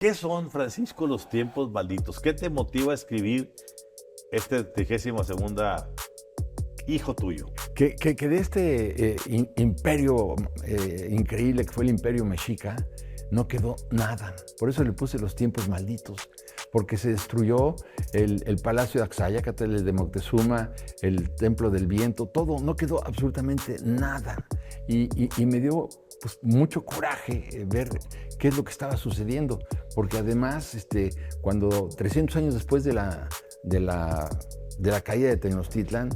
¿Qué son, Francisco, los tiempos malditos? ¿Qué te motiva a escribir este 32ª hijo tuyo? Que de este imperio increíble que fue el imperio mexica, no quedó nada. Por eso le puse los tiempos malditos, porque se destruyó el palacio de Axayácatl, el de Moctezuma, el templo del viento, todo, no quedó absolutamente nada. Y me dio pues, mucho coraje ver qué es lo que estaba sucediendo, porque además, cuando 300 años después de la caída de Tenochtitlan,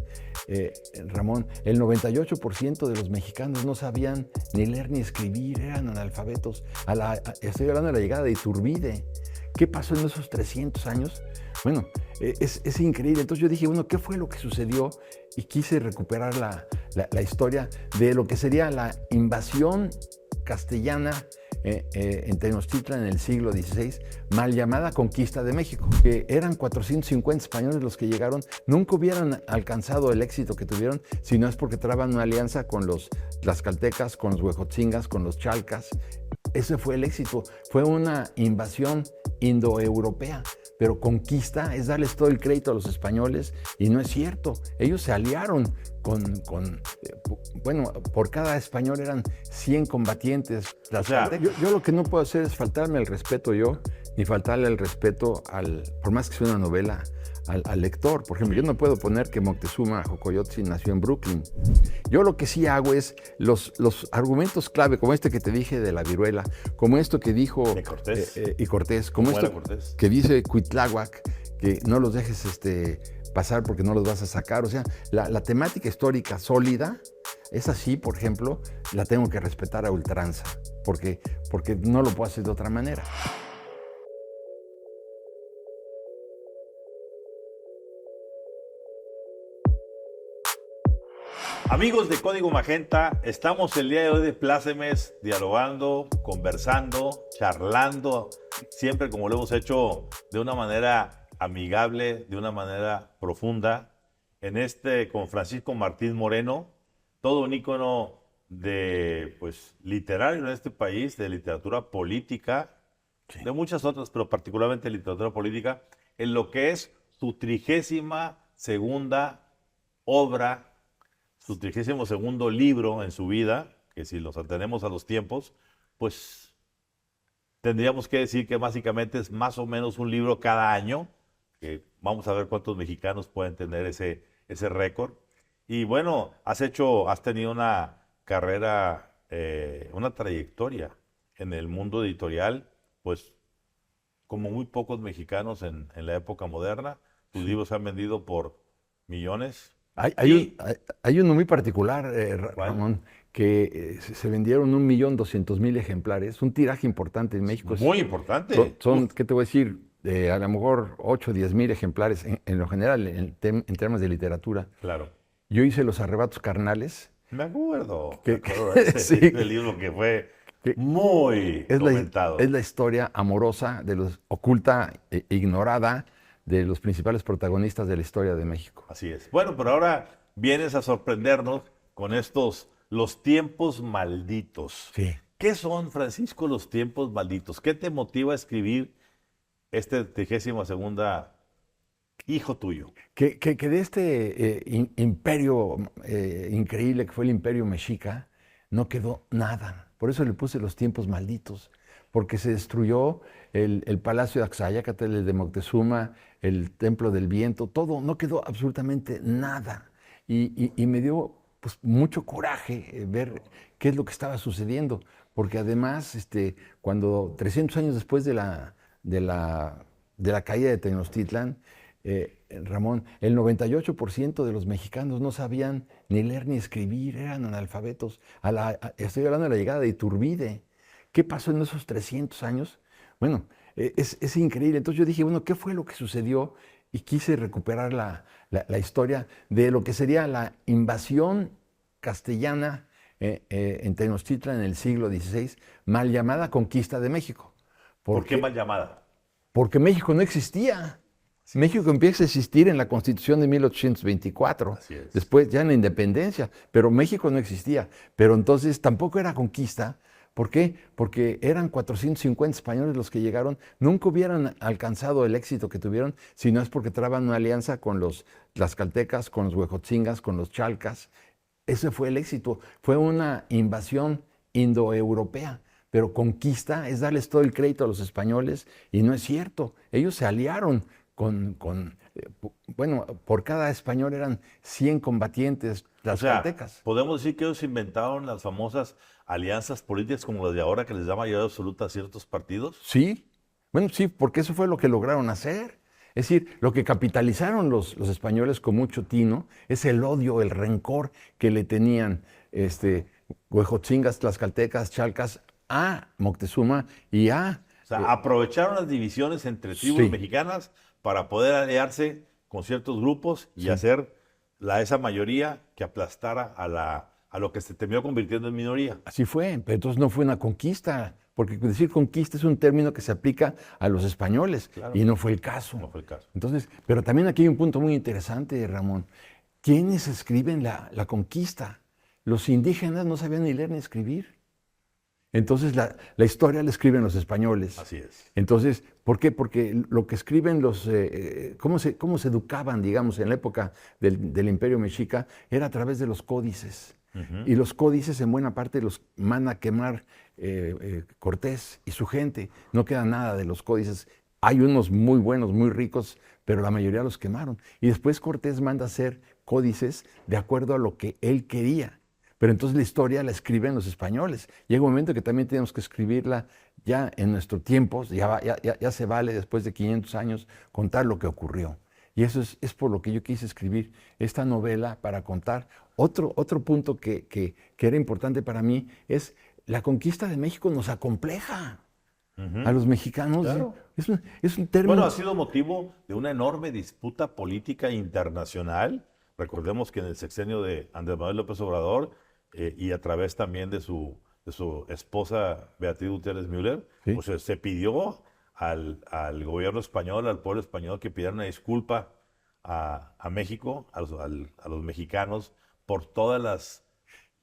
Ramón, el 98% de los mexicanos no sabían ni leer ni escribir, eran analfabetos. Estoy hablando de la llegada de Iturbide. ¿Qué pasó en esos 300 años? Bueno, es increíble. Entonces yo dije, bueno, ¿qué fue lo que sucedió? Y quise recuperar la historia de lo que sería la invasión castellana en Tenochtitlan en el siglo XVI, mal llamada conquista de México, que eran 450 españoles los que llegaron. Nunca hubieran alcanzado el éxito que tuvieron si no es porque traban una alianza con los tlaxcaltecas, con los huejotzingas, con los chalcas. Ese fue el éxito. Fue una invasión indoeuropea, pero conquista es darles todo el crédito a los españoles, y no es cierto. Ellos se aliaron bueno, por cada español eran 100 combatientes. O sea, Yo lo que no puedo hacer es faltarme el respeto yo, ni faltarle el respeto por más que sea una novela, al lector. Por ejemplo, yo no puedo poner que Moctezuma Xocoyotzin nació en Brooklyn. Yo lo que sí hago es los argumentos clave, como este que te dije de la viruela, como esto que dijo de Cortés. y Cortés, como esto Cortés? que dice Cuitláhuac, que no los dejes pasar porque no los vas a sacar. O sea, la temática histórica sólida, es así, por ejemplo, la tengo que respetar a ultranza, porque no lo puedo hacer de otra manera. Amigos de Código Magenta, estamos el día de hoy de plácemes, dialogando, conversando, charlando, siempre como lo hemos hecho de una manera amigable, de una manera profunda, con Francisco Martín Moreno, todo un ícono de literario en este país, de literatura política, sí, de muchas otras, pero particularmente literatura política, en lo que es su 32ª obra, su 32º libro en su vida, que si los atenemos a los tiempos, pues tendríamos que decir que básicamente es más o menos un libro cada año, que vamos a ver cuántos mexicanos pueden tener ese récord. Y bueno, has tenido una carrera, una trayectoria en el mundo editorial, pues como muy pocos mexicanos en la época moderna. Tus libros se han vendido por millones. Hay uno muy particular, Ramón, que se vendieron 1.200.000 ejemplares, un tiraje importante en México. Muy importante. ¿Qué te voy a decir? A lo mejor 8 o 10.000 ejemplares en lo general, en temas de literatura. Claro. Yo hice Los Arrebatos Carnales. Me acuerdo Sí, ese libro que fue muy comentado. Es la historia amorosa, oculta e ignorada, de los principales protagonistas de la historia de México. Así es. Bueno, pero ahora vienes a sorprendernos con los tiempos malditos. Sí. ¿Qué son, Francisco, los tiempos malditos? ¿Qué te motiva a escribir este 32ª hijo tuyo? Que de este imperio increíble que fue el imperio mexica, no quedó nada. Por eso le puse los tiempos malditos, porque se destruyó el palacio de Axayácatl, el de Moctezuma, el templo del viento, todo, no quedó absolutamente nada. Y me dio pues, mucho coraje ver qué es lo que estaba sucediendo, porque además, cuando 300 años después de la caída de Tenochtitlan, Ramón, el 98% de los mexicanos no sabían ni leer ni escribir, eran analfabetos. Estoy hablando de la llegada de Iturbide. ¿Qué pasó en esos 300 años? Bueno, es increíble. Entonces yo dije, bueno, ¿qué fue lo que sucedió? Y quise recuperar la historia de lo que sería la invasión castellana en Tenochtitlan en el siglo XVI, mal llamada conquista de México. ¿Por qué mal llamada? Porque México no existía. Sí. México empieza a existir en la Constitución de 1824, Así es. Después ya en la independencia, pero México no existía. Pero entonces tampoco era conquista, ¿Por qué? Porque eran 450 españoles los que llegaron, nunca hubieran alcanzado el éxito que tuvieron si no es porque traban una alianza con los tlaxcaltecas, con los huejotzingas, con los chalcas. Ese fue el éxito, fue una invasión indoeuropea. Pero conquista es darles todo el crédito a los españoles y no es cierto. Ellos se aliaron bueno, por cada español eran 100 combatientes tlaxcaltecas. Podemos decir que ellos inventaron las famosas alianzas políticas como las de ahora que les da mayoría absoluta a ciertos partidos. Sí, bueno, sí, porque eso fue lo que lograron hacer. Es decir, lo que capitalizaron los españoles con mucho tino es el odio, el rencor que le tenían huejotzingas, tlaxcaltecas, chalcas a Moctezuma y a... O sea, aprovecharon las divisiones entre tribus mexicanas para poder aliarse con ciertos grupos y hacer esa mayoría que aplastara a lo que se terminó convirtiendo en minoría. Así fue, pero entonces no fue una conquista, porque decir conquista es un término que se aplica a los españoles, claro, y no fue el caso. No fue el caso. Entonces, pero también aquí hay un punto muy interesante, Ramón. ¿Quiénes escriben la conquista? Los indígenas no sabían ni leer ni escribir. Entonces la historia la escriben los españoles. Así es. Entonces, ¿por qué? Porque lo que escriben cómo se educaban, digamos, en la época del Imperio Mexica, era a través de los códices. Y los códices en buena parte los manda a quemar Cortés y su gente. No queda nada de los códices. Hay unos muy buenos, muy ricos, pero la mayoría los quemaron. Y después Cortés manda a hacer códices de acuerdo a lo que él quería. Pero entonces la historia la escriben los españoles. Llega un momento que también tenemos que escribirla ya en nuestros tiempos, ya se vale después de 500 años contar lo que ocurrió. Y eso es por lo que yo quise escribir esta novela, para contar. Otro punto que era importante para mí es la conquista de México nos acompleja a los mexicanos. Claro. Es un término... Bueno, ha sido motivo de una enorme disputa política internacional. Recordemos que en el sexenio de Andrés Manuel López Obrador y a través también de su esposa Beatriz Gutiérrez Müller, ¿sí? Pues se pidió al gobierno español, al pueblo español, que pidiera una disculpa a México, a los mexicanos, por todos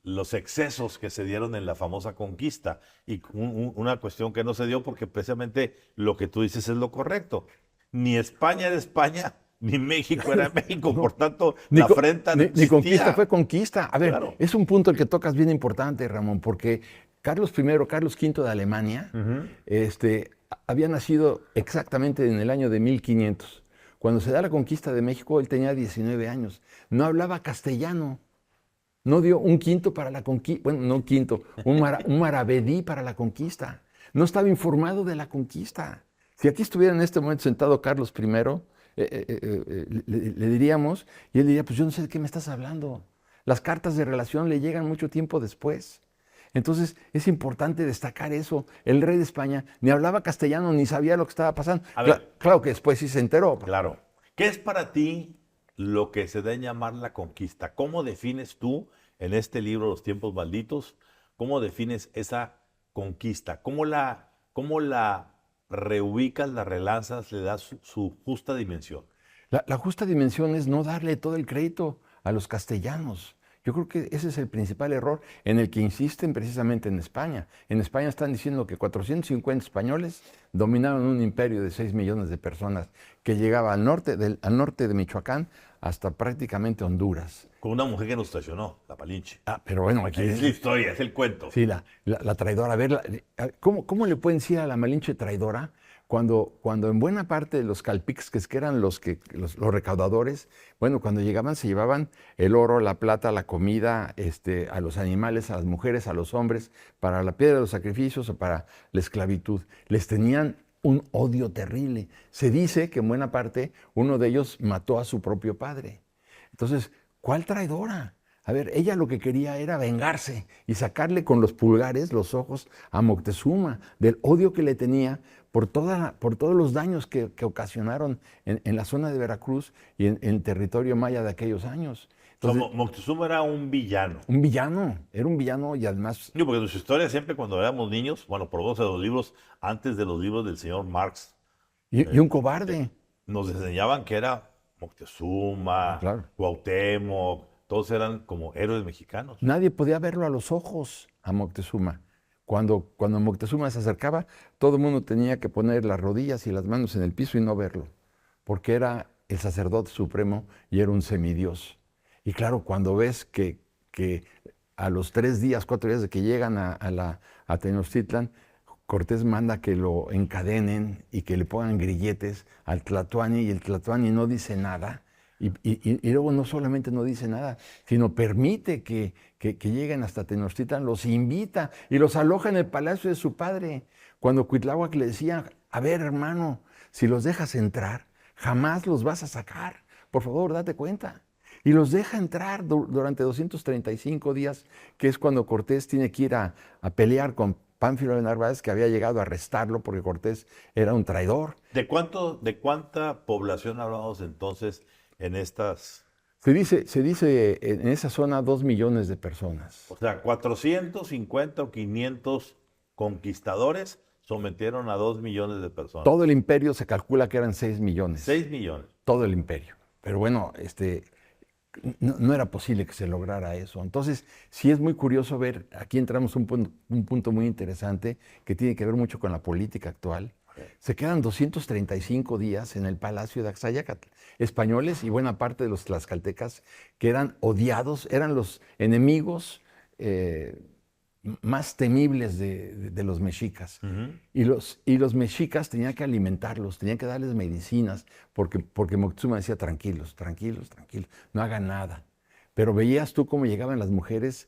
los excesos que se dieron en la famosa conquista. Y una cuestión que no se dio porque precisamente lo que tú dices es lo correcto. Ni España era España, ni México era México, por tanto, la afrenta no existía. Ni conquista fue conquista. A ver, claro, es un punto el que tocas bien importante, Ramón, porque Carlos V de Alemania, había nacido exactamente en el año de 1500. Cuando se da la conquista de México, él tenía 19 años. No hablaba castellano. No dio un quinto para la conquista, bueno, no un quinto, un maravedí para la conquista. No estaba informado de la conquista. Si aquí estuviera en este momento sentado Carlos I, le diríamos, y él diría, pues yo no sé de qué me estás hablando. Las cartas de relación le llegan mucho tiempo después. Entonces es importante destacar eso. El rey de España ni hablaba castellano, ni sabía lo que estaba pasando. A ver, claro que después sí se enteró. Claro. ¿Qué es para ti lo que se da en llamar la conquista? ¿Cómo defines tú en este libro, Los tiempos malditos, cómo defines esa conquista? ¿Cómo la reubicas, la relanzas, le das su justa dimensión? La justa dimensión es no darle todo el crédito a los castellanos. Yo creo que ese es el principal error en el que insisten precisamente en España. En España están diciendo que 450 españoles dominaron un imperio de 6 millones de personas que llegaba al norte de Michoacán hasta prácticamente Honduras. Con una mujer que nos traicionó, la Malinche. Pero bueno, aquí es la historia, es el cuento. Sí, la traidora. A ver, ¿cómo le pueden decir a la Malinche traidora? Cuando en buena parte de los calpiques, que eran los recaudadores, bueno, cuando llegaban se llevaban el oro, la plata, la comida, a los animales, a las mujeres, a los hombres, para la piedra de los sacrificios o para la esclavitud. Les tenían un odio terrible. Se dice que en buena parte uno de ellos mató a su propio padre. Entonces, ¿cuál traidora? A ver, ella lo que quería era vengarse y sacarle con los pulgares los ojos a Moctezuma del odio que le tenía por todos los daños que ocasionaron en la zona de Veracruz y en territorio maya de aquellos años. Entonces, Moctezuma era un villano. Era un villano y además... Porque en su historia siempre cuando éramos niños, bueno, por lo menos en los libros, antes de los libros del señor Marx. Y un cobarde. Nos enseñaban que era Moctezuma, claro, Cuauhtémoc, todos eran como héroes mexicanos. Nadie podía verlo a los ojos a Moctezuma. cuando Moctezuma se acercaba, todo el mundo tenía que poner las rodillas y las manos en el piso y no verlo, porque era el sacerdote supremo y era un semidios. Y claro, cuando ves que a los 3 días, 4 días de que llegan a Tenochtitlan, Cortés manda que lo encadenen y que le pongan grilletes al Tlatoani, y el Tlatoani no dice nada. Y luego no solamente no dice nada, sino permite que lleguen hasta Tenochtitlan, los invita y los aloja en el palacio de su padre. Cuando Cuitláhuac le decía, a ver, hermano, si los dejas entrar, jamás los vas a sacar. Por favor, date cuenta. Y los deja entrar durante 235 días, que es cuando Cortés tiene que ir a pelear con Pánfilo de Narváez, que había llegado a arrestarlo porque Cortés era un traidor. ¿De cuánta población hablamos entonces en estas? Se dice en esa zona 2 millones de personas. O sea, 450 o 500 conquistadores sometieron a 2 millones de personas. Todo el imperio se calcula que eran 6 millones. 6 millones. Todo el imperio. Pero bueno, no era posible que se lograra eso. Entonces, sí es muy curioso ver, aquí entramos un punto muy interesante que tiene que ver mucho con la política actual. Se quedan 235 días en el palacio de Axayácatl. Españoles y buena parte de los tlaxcaltecas que eran odiados, eran los enemigos más temibles de los mexicas. Uh-huh. Y los mexicas tenían que alimentarlos, tenían que darles medicinas, porque Moctezuma decía, tranquilos, tranquilos, tranquilos, no hagan nada. Pero veías tú cómo llegaban las mujeres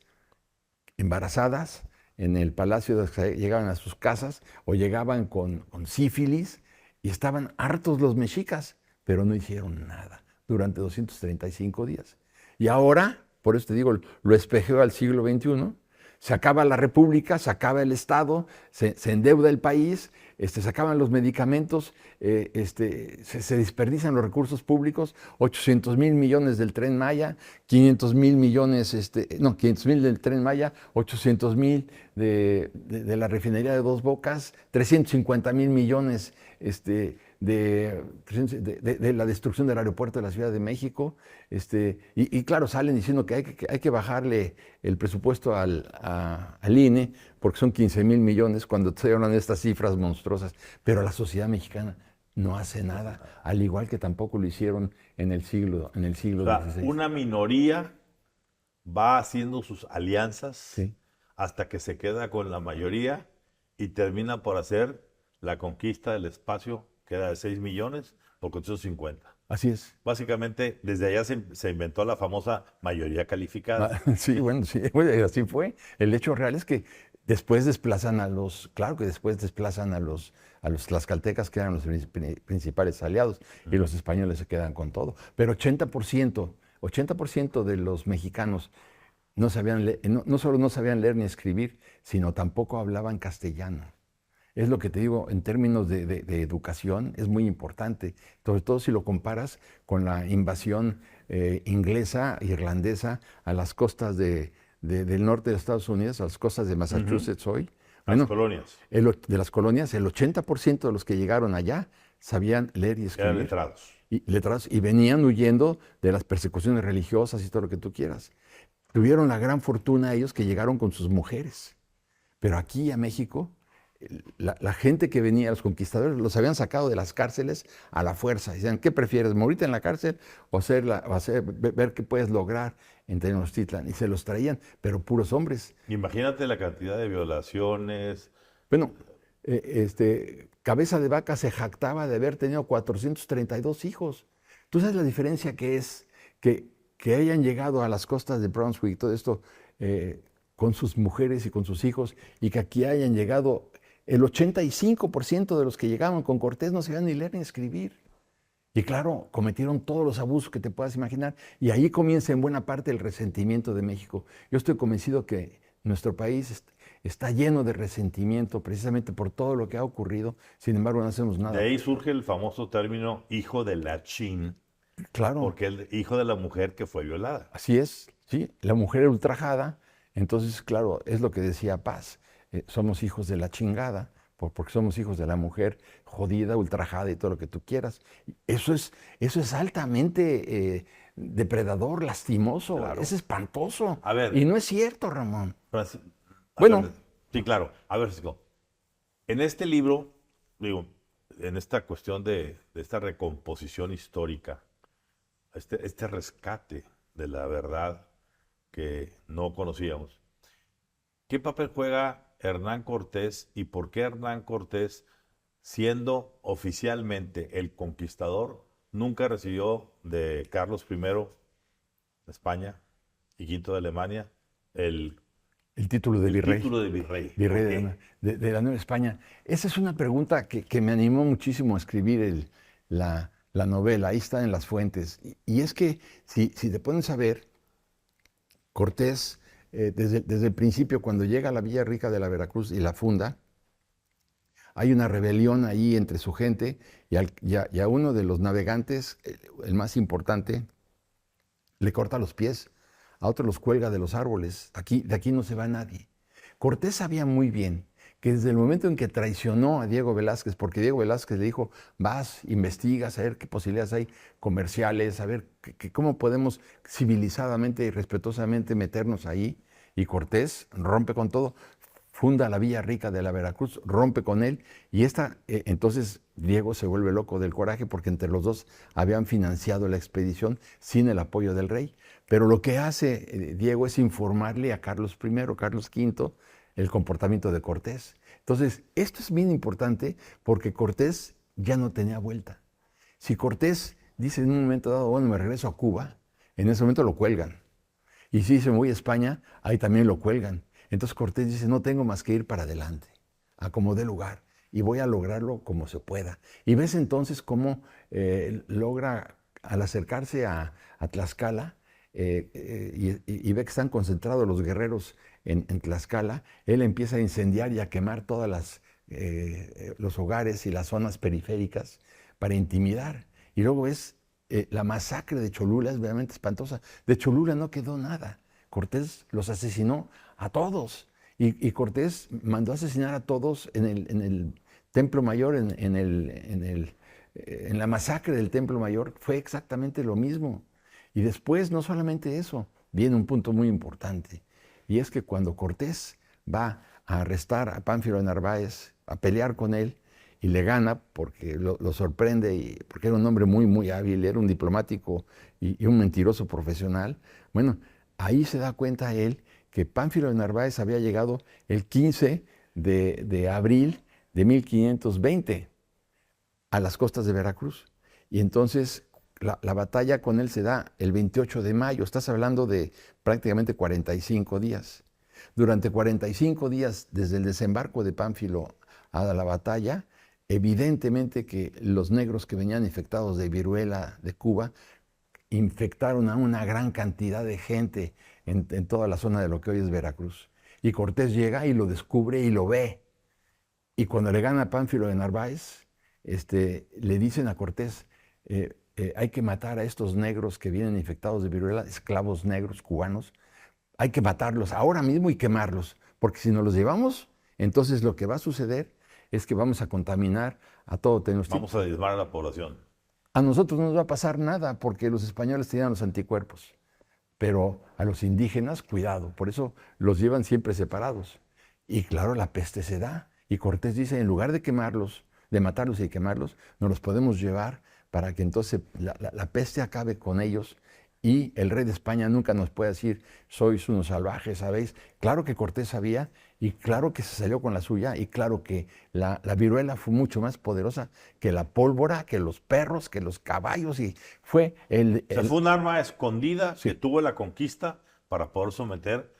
embarazadas en el palacio, llegaban a sus casas o llegaban con sífilis y estaban hartos los mexicas, pero no hicieron nada durante 235 días. Y ahora, por eso te digo, lo espejeo al siglo XXI, se acaba la república, se acaba el Estado, se endeuda el país, se acaban los medicamentos, se desperdician los recursos públicos, 800,000 millones del Tren Maya, 500,000 millones, 500,000 del Tren Maya, 800,000 de la refinería de Dos Bocas, 350,000 millones de la destrucción del aeropuerto de la Ciudad de México, y claro, salen diciendo que hay que bajarle el presupuesto al INE, porque son 15,000 millones cuando se hablan de estas cifras monstruosas, pero la sociedad mexicana no hace nada, al igual que tampoco lo hicieron en el siglo XVI. Una minoría va haciendo sus alianzas, sí, hasta que se queda con la mayoría y termina por hacer la conquista del espacio, que era de 6 millones por 450. Así es. Básicamente, desde allá se inventó la famosa mayoría calificada. Sí, bueno, sí, así fue. El hecho real es que después desplazan a los tlaxcaltecas, que eran los principales aliados, y los españoles se quedan con todo. Pero 80% de los mexicanos no solo no sabían leer ni escribir, sino tampoco hablaban castellano. Es lo que te digo, en términos de educación, es muy importante, sobre todo si lo comparas con la invasión inglesa, irlandesa, a las costas del norte de Estados Unidos, a las costas de Massachusetts hoy. Las colonias. De las colonias, el 80% de los que llegaron allá sabían leer y escribir. Eran letrados. Letrados, y venían huyendo de las persecuciones religiosas y todo lo que tú quieras. Tuvieron la gran fortuna ellos que llegaron con sus mujeres. Pero aquí a México, la gente que venía, los conquistadores, los habían sacado de las cárceles a la fuerza. Decían, ¿qué prefieres, morirte en la cárcel o ver qué puedes lograr en Tenochtitlan? Y se los traían, pero puros hombres. Imagínate la cantidad de violaciones. Bueno, Cabeza de Vaca se jactaba de haber tenido 432 hijos. ¿Tú sabes la diferencia que es que hayan llegado a las costas de Brunswick y todo esto con sus mujeres y con sus hijos, y que aquí hayan llegado el 85% de los que llegaban con Cortés no sabían ni leer ni escribir? Y claro, cometieron todos los abusos que te puedas imaginar, y ahí comienza en buena parte el resentimiento de México. Yo estoy convencido que nuestro país está lleno de resentimiento precisamente por todo lo que ha ocurrido, sin embargo no hacemos nada. De ahí surge el famoso término hijo de la chin. Claro. Porque el hijo de la mujer que fue violada. Así es, sí, la mujer ultrajada. Entonces, claro, es lo que decía Paz, somos hijos de la chingada, porque somos hijos de la mujer jodida, ultrajada y todo lo que tú quieras. Eso es altamente depredador, lastimoso, claro. Es espantoso. A ver, y no es cierto, Ramón. Bueno, Sí, claro. A ver, Francisco, en este libro, digo, en esta cuestión de esta recomposición histórica, este rescate de la verdad que no conocíamos, ¿qué papel juega Hernán Cortés y por qué Hernán Cortés, siendo oficialmente el conquistador, nunca recibió de Carlos I de España y V de Alemania el, El título de el virrey. título de virrey? Virrey ¿Por de, qué? de la Nueva España. Esa es una pregunta que me animó muchísimo a escribir la novela. Ahí está en las fuentes. Y es que si te pones a ver, Cortés, desde el principio, cuando llega a la Villa Rica de la Veracruz y la funda, hay una rebelión ahí entre su gente y a uno de los navegantes, el más importante, le corta los pies, a otro los cuelga de los árboles. De aquí no se va nadie. Cortés sabía muy bien que desde el momento en que traicionó a Diego Velázquez, porque Diego Velázquez le dijo, vas, investigas, a ver qué posibilidades hay comerciales, a ver cómo podemos civilizadamente y respetuosamente meternos ahí, y Cortés rompe con todo, funda la Villa Rica de la Veracruz, rompe con él, y entonces Diego se vuelve loco del coraje porque entre los dos habían financiado la expedición sin el apoyo del rey. Pero lo que hace Diego es informarle a Carlos I, Carlos V, el comportamiento de Cortés. Entonces, esto es bien importante porque Cortés ya no tenía vuelta. Si Cortés dice en un momento dado, bueno, me regreso a Cuba, en ese momento lo cuelgan. Y si dice, me voy a España, ahí también lo cuelgan. Entonces Cortés dice, no tengo más que ir para adelante, a como dé lugar, y voy a lograrlo como se pueda. Y ves entonces cómo logra, al acercarse a Tlaxcala, y ve que están concentrados los guerreros en Tlaxcala, él empieza a incendiar y a quemar todas los hogares y las zonas periféricas para intimidar. Y luego es la masacre de Cholula, es realmente espantosa. De Cholula no quedó nada. Cortés los asesinó a todos. Y Cortés mandó a asesinar a todos en el Templo Mayor, en la masacre del Templo Mayor. Fue exactamente lo mismo. Y después, no solamente eso, viene un punto muy importante. Y es que cuando Cortés va a arrestar a Pánfilo de Narváez, a pelear con él, y le gana porque lo sorprende, porque era un hombre muy, muy hábil, era un diplomático y un mentiroso profesional. Bueno, ahí se da cuenta él que Pánfilo de Narváez había llegado el 15 de abril de 1520 a las costas de Veracruz. Y entonces la batalla con él se da el 28 de mayo. Estás hablando de prácticamente 45 días. Durante 45 días, desde el desembarco de Pánfilo a la batalla, evidentemente que los negros que venían infectados de viruela de Cuba infectaron a una gran cantidad de gente en toda la zona de lo que hoy es Veracruz. Y Cortés llega y lo descubre y lo ve. Y cuando le gana a Pánfilo de Narváez, le dicen a Cortés, hay que matar a estos negros que vienen infectados de viruela, esclavos negros cubanos, hay que matarlos ahora mismo y quemarlos, porque si nos los llevamos, entonces lo que va a suceder es que vamos a contaminar a todo Tenochtitlan. Vamos a diezmar a la población. A nosotros no nos va a pasar nada porque los españoles tenían los anticuerpos, pero a los indígenas, cuidado, por eso los llevan siempre separados. Y claro, la peste se da. Y Cortés dice, en lugar de quemarlos, de matarlos y quemarlos, nos los podemos llevar para que entonces la peste acabe con ellos y el rey de España nunca nos puede decir, sois unos salvajes, ¿sabéis? Claro que Cortés sabía y claro que se salió con la suya y claro que la viruela fue mucho más poderosa que la pólvora, que los perros, que los caballos y fue O sea, fue un arma escondida Sí. que tuvo la conquista para poder someter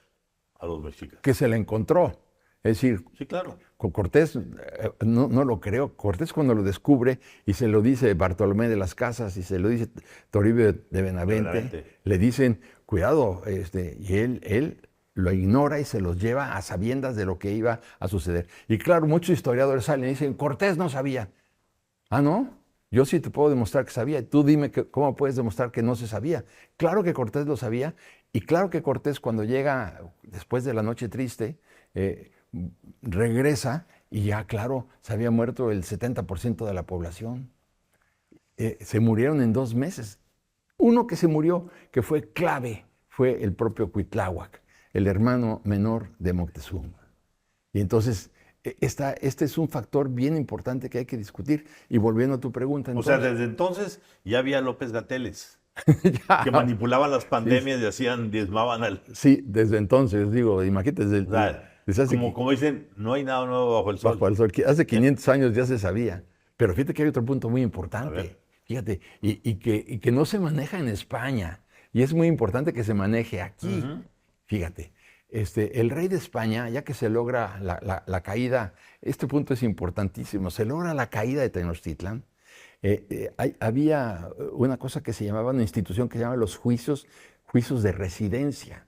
a los mexicas. que se le encontró. Es decir, Sí, claro. con Cortés no lo creó. Cortés cuando lo descubre y se lo dice Bartolomé de las Casas y se lo dice Toribio de Benavente, le dicen, cuidado, y él lo ignora y se los lleva a sabiendas de lo que iba a suceder. Y claro, muchos historiadores salen y dicen, Cortés no sabía. Ah, ¿no? Yo sí te puedo demostrar que sabía. Tú dime cómo puedes demostrar que no se sabía. Claro que Cortés lo sabía y claro que Cortés cuando llega después de la noche triste, regresa y ya, claro, se había muerto el 70% de la población. Se murieron en 2 meses. Uno que se murió, que fue clave, fue el propio Cuitláhuac, el hermano menor de Moctezuma. Y entonces, este es un factor bien importante que hay que discutir. Y volviendo a tu pregunta. O sea, desde entonces ya había López-Gatelles ya, que manipulaban las sí, pandemias y diezmaban al... sí, desde entonces, digo, imagínate, O sea, desde hace, como dicen, no hay nada nuevo bajo el sol. bajo el sol, hace 500 años ya se sabía. Pero fíjate que hay otro punto muy A importante. ver. Fíjate, y que no se maneja en España. Y es muy importante que se maneje aquí. Ujú. Fíjate, el rey de España, ya que se logra la caída, este punto es importantísimo, se logra la caída de Tenochtitlan. Había una cosa que se llamaba, una institución que se llama los juicios de residencia.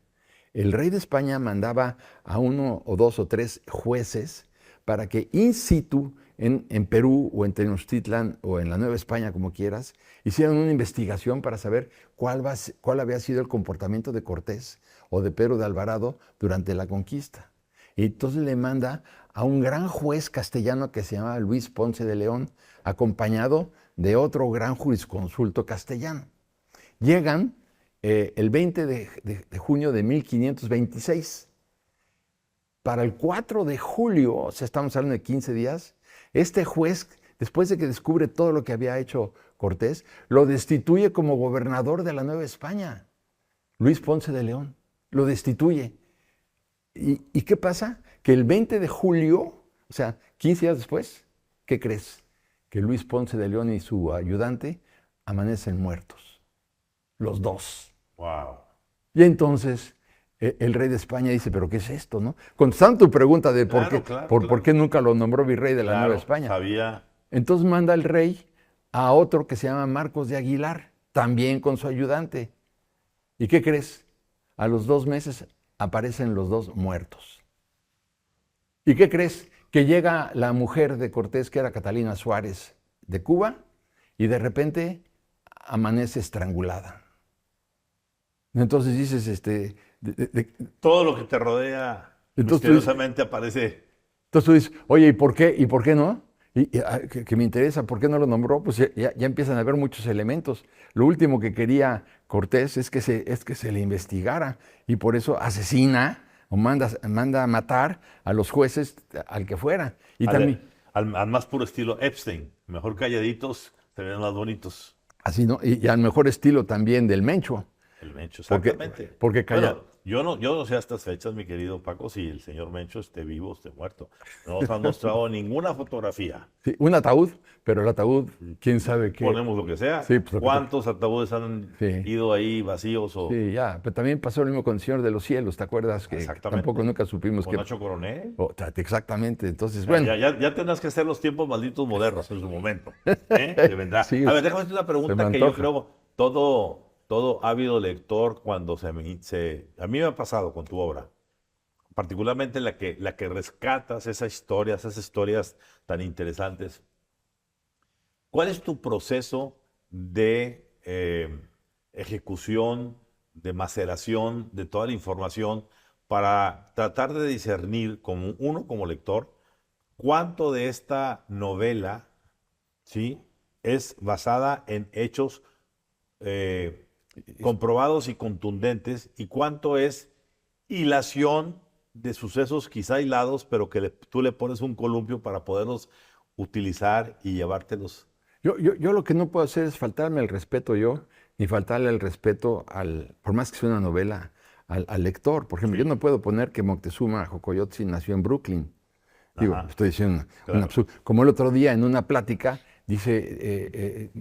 El rey de España mandaba a uno o dos o tres jueces para que in situ, en Perú o en Tenochtitlan o en la Nueva España, como quieras, hicieran una investigación para saber cuál había sido el comportamiento de Cortés o de Pedro de Alvarado durante la conquista. Y entonces le manda a un gran juez castellano que se llamaba Luis Ponce de León, acompañado de otro gran jurisconsulto castellano. Llegan el 20 de junio de 1526. Para el 4 de julio, o sea, estamos hablando de 15 días, este juez, después de que descubre todo lo que había hecho Cortés, lo destituye como gobernador de la Nueva España. Luis Ponce de León lo destituye. ¿Y qué pasa? Que el 20 de julio, o sea, 15 días después, ¿qué crees? Que Luis Ponce de León y su ayudante amanecen muertos. Los dos. Wow. Y entonces el rey de España dice, ¿pero qué es esto, no? Contestando tu pregunta de por qué nunca lo nombró virrey de la Nueva España. Sabía. Entonces manda el rey a otro que se llama Marcos de Aguilar, también con su ayudante. ¿Y qué crees? A los 2 meses aparecen los dos muertos. ¿Y qué crees? Que llega la mujer de Cortés, que era Catalina Suárez, de Cuba, y de repente amanece estrangulada. Entonces dices, Todo lo que te rodea Entonces misteriosamente aparece. entonces tú dices, oye, ¿y por qué? ¿Y por qué no? Que me interesa, ¿por qué no lo nombró? Pues ya empiezan a haber muchos elementos. Lo último que quería Cortés es que se le investigara y por eso asesina o manda a matar a los jueces, al que fuera. Y también, Al más puro estilo Epstein. Mejor calladitos, se ven más bonitos. así, ¿no? Y al mejor estilo también del Mencho. El Mencho, Porque, exactamente. porque calla. Bueno, yo no sé a estas fechas, mi querido Paco, si el señor Mencho esté vivo o esté muerto. No nos han mostrado ninguna fotografía. Sí, un ataúd, pero el ataúd, quién sabe qué. Ponemos lo que sea. Sí, pues, ¿Cuántos ataúdes han Sí. ido ahí vacíos? O... Sí, ya, pero también pasó lo mismo con el Señor de los Cielos, ¿te acuerdas? Que Exactamente. tampoco nunca supimos Con que... Nacho Coronel. Exactamente, entonces, bueno. Ya tendrás que hacer los tiempos malditos modernos en su momento. Te vendrá. Sí, A ver, déjame hacer una se pregunta me que yo antoja. creo todo ávido lector cuando a mí me ha pasado con tu obra, particularmente la que rescatas esas historias tan interesantes. ¿Cuál es tu proceso de ejecución, de maceración de toda la información para tratar de discernir, como lector, cuánto de esta novela, ¿sí?, es basada en hechos comprobados y contundentes y cuánto es hilación de sucesos quizá hilados, pero que tú le pones un columpio para poderlos utilizar y llevártelos? Yo lo que no puedo hacer es faltarme el respeto yo, ni faltarle el respeto por más que sea una novela, al lector. Por ejemplo, yo no puedo poner que Moctezuma Xocoyotzin nació en Brooklyn. Digo, Ajá, estoy diciendo un claro. absurdo. Como el otro día en una plática, dice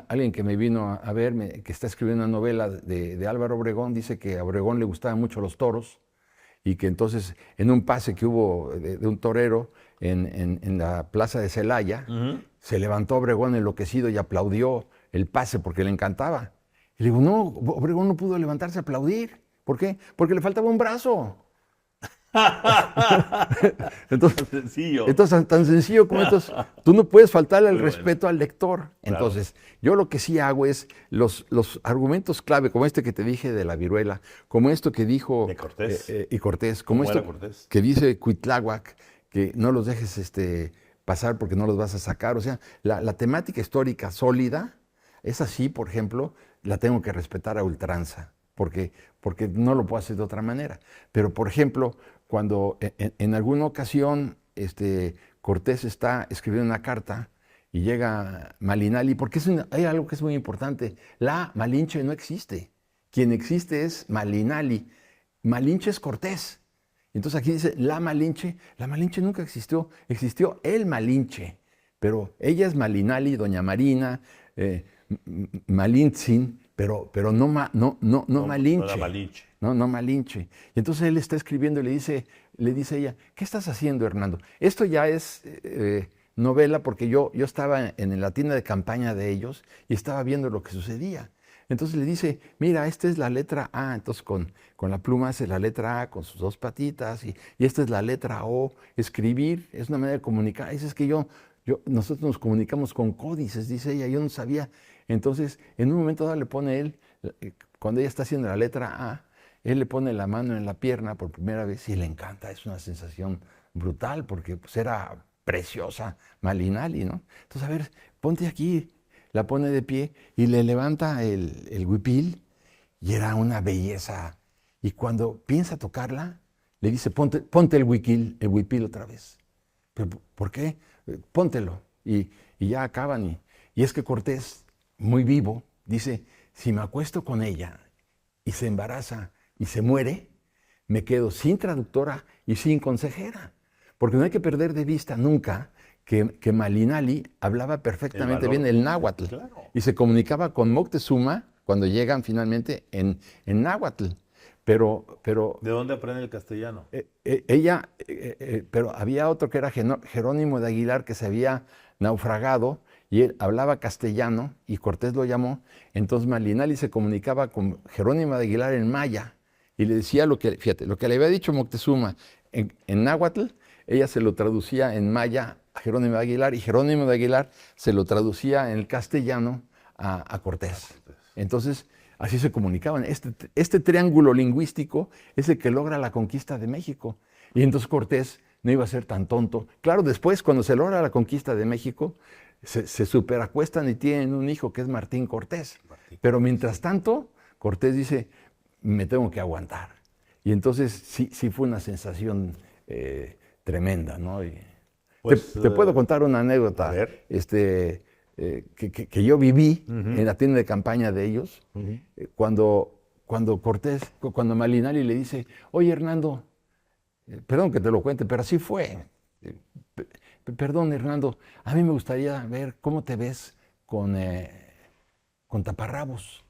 alguien que me vino a verme, que está escribiendo una novela de Álvaro Obregón, dice que a Obregón le gustaban mucho los toros y que entonces en un pase que hubo de un torero en la plaza de Celaya, Ujú. se levantó Obregón enloquecido y aplaudió el pase porque le encantaba. Y le digo, no, Obregón no pudo levantarse a aplaudir. ¿Por qué? Porque le faltaba un brazo. Entonces, Sencillo. entonces, tan sencillo como esto, tú no puedes faltarle el Muy bueno. respeto al lector. Claro. Entonces, yo lo que sí hago es los argumentos clave, como este que te dije de la viruela, como esto que dijo De Cortés. y Cortés, como ¿Cómo esto era Cortés? que dice Cuitláhuac, que no los dejes pasar porque no los vas a sacar. O sea, la temática histórica sólida, es así, por ejemplo, la tengo que respetar a ultranza, porque no lo puedo hacer de otra manera. Pero, por ejemplo, cuando en alguna ocasión Cortés está escribiendo una carta y llega Malinali, porque hay algo que es muy importante, la Malinche no existe, quien existe es Malinali, Malinche es Cortés. Entonces aquí dice la Malinche nunca existió, existió el Malinche, pero ella es Malinali, doña Marina, Malintzin, pero no Malinche. No la Malinche. No Malinche. Y entonces él está escribiendo y le dice ella, ¿qué estás haciendo, Hernando? Esto ya es novela porque yo estaba en la tienda de campaña de ellos y estaba viendo lo que sucedía. Entonces le dice, mira, esta es la letra A. Entonces con la pluma hace la letra A con sus dos patitas y esta es la letra O. Escribir es una manera de comunicar. Dice, es que nosotros nos comunicamos con códices, dice ella, yo no sabía. Entonces, en un momento dado le pone él, cuando ella está haciendo la letra A, él le pone la mano en la pierna por primera vez y le encanta. Es una sensación brutal porque pues, era preciosa Malinali, ¿no? Entonces, a ver, ponte aquí. La pone de pie y le levanta el huipil y era una belleza. Y cuando piensa tocarla, le dice, ponte el huipil otra vez. ¿Pero por qué? Póntelo. Y ya acaban. Y es que Cortés, muy vivo, dice, si me acuesto con ella y se embaraza y se muere, me quedo sin traductora y sin consejera. Porque no hay que perder de vista nunca que Malinali hablaba perfectamente bien el náhuatl, claro, y se comunicaba con Moctezuma cuando llegan finalmente en náhuatl. Pero ¿de dónde aprende el castellano? Pero había otro que era Jerónimo de Aguilar, que se había naufragado y él hablaba castellano y Cortés lo llamó. Entonces Malinali se comunicaba con Jerónimo de Aguilar en maya y le decía fíjate, lo que le había dicho Moctezuma en náhuatl, ella se lo traducía en maya a Jerónimo de Aguilar y Jerónimo de Aguilar se lo traducía en el castellano a Cortés. Entonces, así se comunicaban. Este triángulo lingüístico es el que logra la conquista de México. Y entonces Cortés no iba a ser tan tonto. Claro, después, cuando se logra la conquista de México, se superacuestan y tienen un hijo que es Martín Cortés. Pero mientras tanto, Cortés dice, me tengo que aguantar. Y entonces sí fue una sensación tremenda, ¿no? Pues, te puedo contar una anécdota que yo viví en la tienda de campaña de ellos, cuando Malinali le dice, oye Hernando, perdón que te lo cuente, pero así fue. Perdón Hernando, a mí me gustaría ver cómo te ves con taparrabos.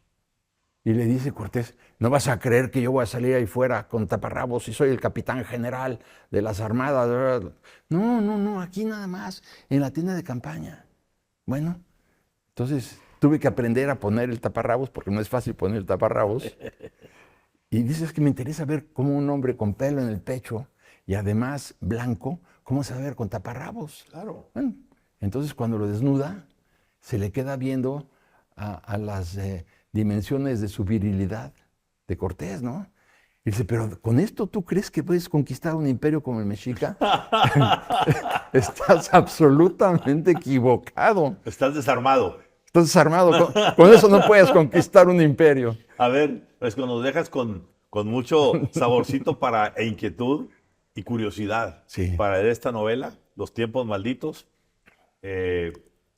Y le dice Cortés, no vas a creer que yo voy a salir ahí fuera con taparrabos si soy el capitán general de las armadas. No, aquí nada más, en la tienda de campaña. Bueno, entonces tuve que aprender a poner el taparrabos, porque no es fácil poner el taparrabos. Y dices que me interesa ver cómo un hombre con pelo en el pecho y además blanco, ¿cómo se va a ver con taparrabos? Claro. Bueno, entonces cuando lo desnuda, se le queda viendo a las dimensiones de su virilidad de Cortés, ¿no? Y dice, pero con esto tú crees que puedes conquistar un imperio como el mexica? Estás absolutamente equivocado. Estás desarmado. Estás desarmado. Con eso no puedes conquistar un imperio. A ver, pues nos dejas con mucho saborcito e inquietud y curiosidad para leer esta novela, Los tiempos malditos.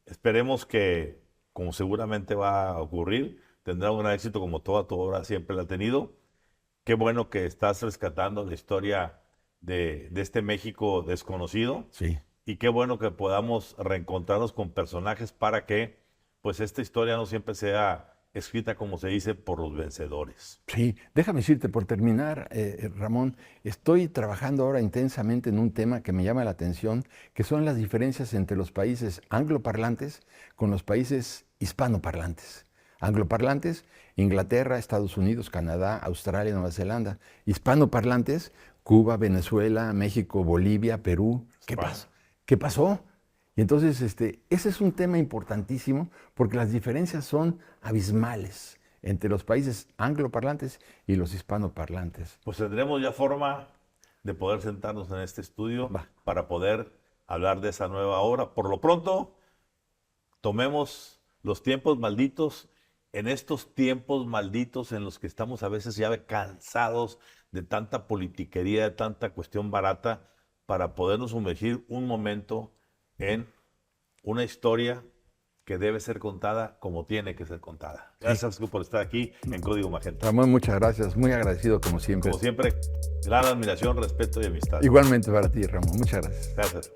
Esperemos que, como seguramente va a ocurrir, tendrá un gran éxito como toda tu obra siempre la ha tenido. Qué bueno que estás rescatando la historia de este México desconocido. Sí. Y qué bueno que podamos reencontrarnos con personajes para que pues esta historia no siempre sea escrita, como se dice, por los vencedores. Sí, déjame decirte, por terminar, Ramón, estoy trabajando ahora intensamente en un tema que me llama la atención, que son las diferencias entre los países angloparlantes con los países hispanoparlantes. Angloparlantes, Inglaterra, Estados Unidos, Canadá, Australia, Nueva Zelanda. Hispanoparlantes, Cuba, Venezuela, México, Bolivia, Perú. ¿Qué pasó? Y entonces ese es un tema importantísimo porque las diferencias son abismales entre los países angloparlantes y los hispanoparlantes. Pues tendremos ya forma de poder sentarnos en este estudio para poder hablar de esa nueva obra. Por lo pronto, tomemos Los tiempos malditos. En estos tiempos malditos en los que estamos a veces ya cansados de tanta politiquería, de tanta cuestión barata, para podernos sumergir un momento en una historia que debe ser contada como tiene que ser contada. Gracias por estar aquí en Código Magenta. Ramón, muchas gracias. Muy agradecido como siempre. Como siempre, gran admiración, respeto y amistad. Igualmente para ti, Ramón. Muchas gracias. Gracias.